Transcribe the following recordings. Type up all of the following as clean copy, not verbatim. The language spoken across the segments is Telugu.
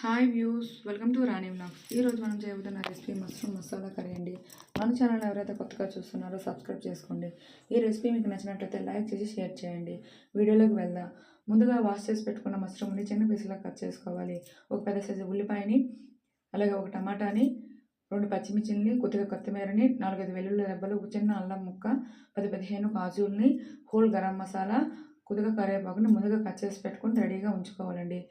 Hi views, welcome to Rani vlogs. ఈరోజు మనం చేయబోతున్న రెసిపీ మష్రూమ్ మసాలా కర్రీ అండి. మన ఛానల్ ఎవరైతే కొత్తగా చూస్తున్నారో సబ్స్క్రైబ్ చేసుకోండి. ఈ రెసిపీ మీకు నచ్చినట్లయితే లైక్ చేసి షేర్ చేయండి. వీడియోలోకి వెళ్దాం. ముందుగా వాష్ చేసి పెట్టుకున్న మష్రూమ్ని చిన్న పీసులా కట్ చేసుకోవాలి. ఒక పెద్ద సైజు ఉల్లిపాయని, అలాగే ఒక టమాటాని, 2 పచ్చిమిర్చిని, కొద్దిగా కొత్తిమీరని, 4-5 వెల్లుల్లి రెబ్బలు, ఒక చిన్న అల్లం ముక్క, 10-15 కాజుల్ని, హోల్ గరం మసాలా, కొద్దిగా కరివేపాకుని ముందుగా కట్ చేసి పెట్టుకుని రెడీగా ఉంచుకోవాలండి.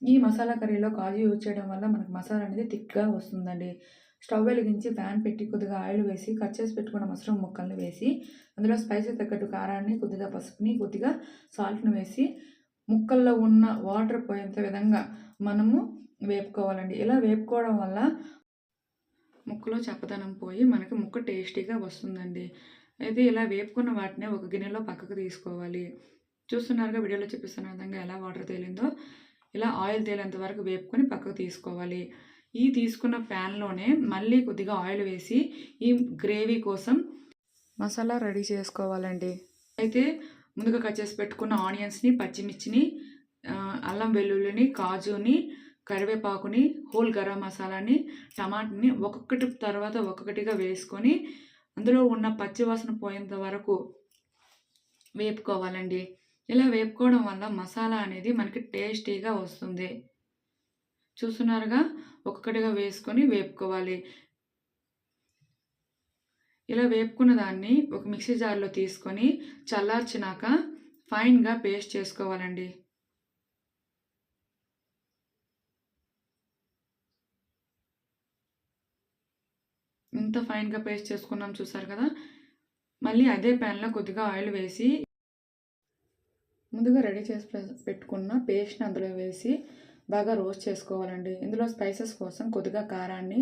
ఈ మసాలా కర్రీలో కాజు యూజ్ చేయడం వల్ల మనకు మసాలా అనేది థిక్గా వస్తుందండి. స్టవ్ వెలిగించి ప్యాన్ పెట్టి కొద్దిగా ఆయిల్ వేసి కట్ చేసి పెట్టుకున్న మష్రూమ్ ముక్కల్ని వేసి అందులో స్పైసీ తగ్గట్టు కారాన్ని, కొద్దిగా పసుపుని, కొద్దిగా సాల్ట్ని వేసి ముక్కల్లో ఉన్న వాటర్ పోయేంత విధంగా మనము వేపుకోవాలండి. ఇలా వేపుకోవడం వల్ల ముక్కలో చప్పదనం పోయి మనకి ముక్క టేస్టీగా వస్తుందండి. అయితే ఇలా వేపుకున్న వాటిని ఒక గిన్నెలో పక్కకు తీసుకోవాలి. చూస్తున్నారుగా, వీడియోలో చూపిస్తున్న విధంగా ఎలా వాటర్ తేలిందో ఇలా ఆయిల్ తేలేంత వరకు వేపుకొని పక్కకు తీసుకోవాలి. ఈ తీసుకున్న ప్యాన్లోనే మళ్ళీ కొద్దిగా ఆయిల్ వేసి ఈ గ్రేవీ కోసం మసాలా రెడీ చేసుకోవాలండి. అయితే ముందుగా కట్ చేసి పెట్టుకున్న ఆనియన్స్ని, పచ్చిమిర్చిని, అల్లం వెల్లుల్లిని, కాజుని, కరివేపాకుని, హోల్ గరం మసాలాని, టమాటాని ఒక్కొక్కటి తర్వాత ఒక్కొక్కటిగా వేసుకొని అందులో ఉన్న పచ్చివాసన పోయేంత వరకు వేపుకోవాలండి. ఇలా వేపుకోవడం వల్ల మసాలా అనేది మనకి టేస్టీగా వస్తుంది. చూస్తున్నారుగా, ఒక్కొక్కటిగా వేసుకొని వేపుకోవాలి. ఇలా వేపుకున్న దాన్ని ఒక మిక్సీ జార్లో తీసుకొని చల్లార్చినాక ఫైన్గా పేస్ట్ చేసుకోవాలండి. ఇంత ఫైన్గా పేస్ట్ చేసుకున్నాం చూసారు కదా. మళ్ళీ అదే ప్యాన్లో కొద్దిగా ఆయిల్ వేసి ముందుగా రెడీ చేసి పెట్టుకున్న పేస్ట్ని అందులో వేసి బాగా రోస్ట్ చేసుకోవాలండి. ఇందులో స్పైసెస్ కోసం కొద్దిగా కారాన్ని,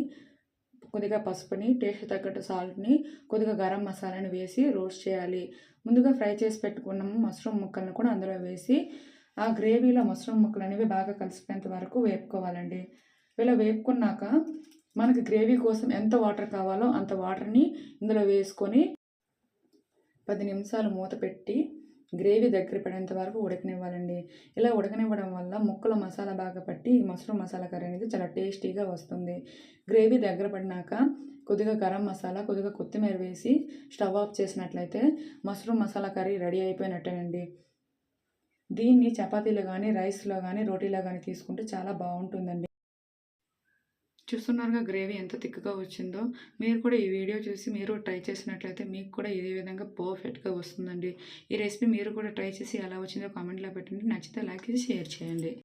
కొద్దిగా పసుపుని, టేస్ట్ తగ్గట్టు సాల్ట్ని, కొద్దిగా గరం మసాలాని వేసి రోస్ట్ చేయాలి. ముందుగా ఫ్రై చేసి పెట్టుకున్న మష్రూమ్ ముక్కలను కూడా అందులో వేసి ఆ గ్రేవీలో మష్రూమ్ ముక్కలు అనేవి బాగా కలిసిపోయేంత వరకు వేపుకోవాలండి. ఇలా వేపుకున్నాక మనకి గ్రేవీ కోసం ఎంత వాటర్ కావాలో అంత వాటర్ని ఇందులో వేసుకొని 10 నిమిషాలు మూత పెట్టి గ్రేవీ దగ్గర పడేంత వరకు ఉడకనివ్వాలండి. ఇలా ఉడకనివ్వడం వల్ల ముక్కల మసాలా బాగా పట్టి ఈ మష్రూమ్ మసాలా కర్రీ అనేది చాలా టేస్టీగా వస్తుంది. గ్రేవీ దగ్గర పడినాక కొద్దిగా గరం మసాలా, కొద్దిగా కొత్తిమీర వేసి స్టవ్ ఆఫ్ చేసినట్లయితే మష్రూమ్ మసాలా కర్రీ రెడీ అయిపోయినట్టేనండి. దీన్ని చపాతీలో కానీ, రైస్లో కానీ, రోటీలో కానీ తీసుకుంటే చాలా బాగుంటుందండి. చూస్తున్నారుగా గ్రేవీ ఎంత థిక్గా వచ్చిందో. మీరు కూడా ఈ వీడియో చూసి మీరు ట్రై చేసినట్లయితే మీకు కూడా ఇదే విధంగా పర్ఫెక్ట్గా వస్తుందండి. ఈ రెసిపీ మీరు కూడా ట్రై చేసి ఎలా వచ్చిందో కామెంట్లో పెట్టండి. నచ్చితే లైక్ చేసి షేర్ చేయండి.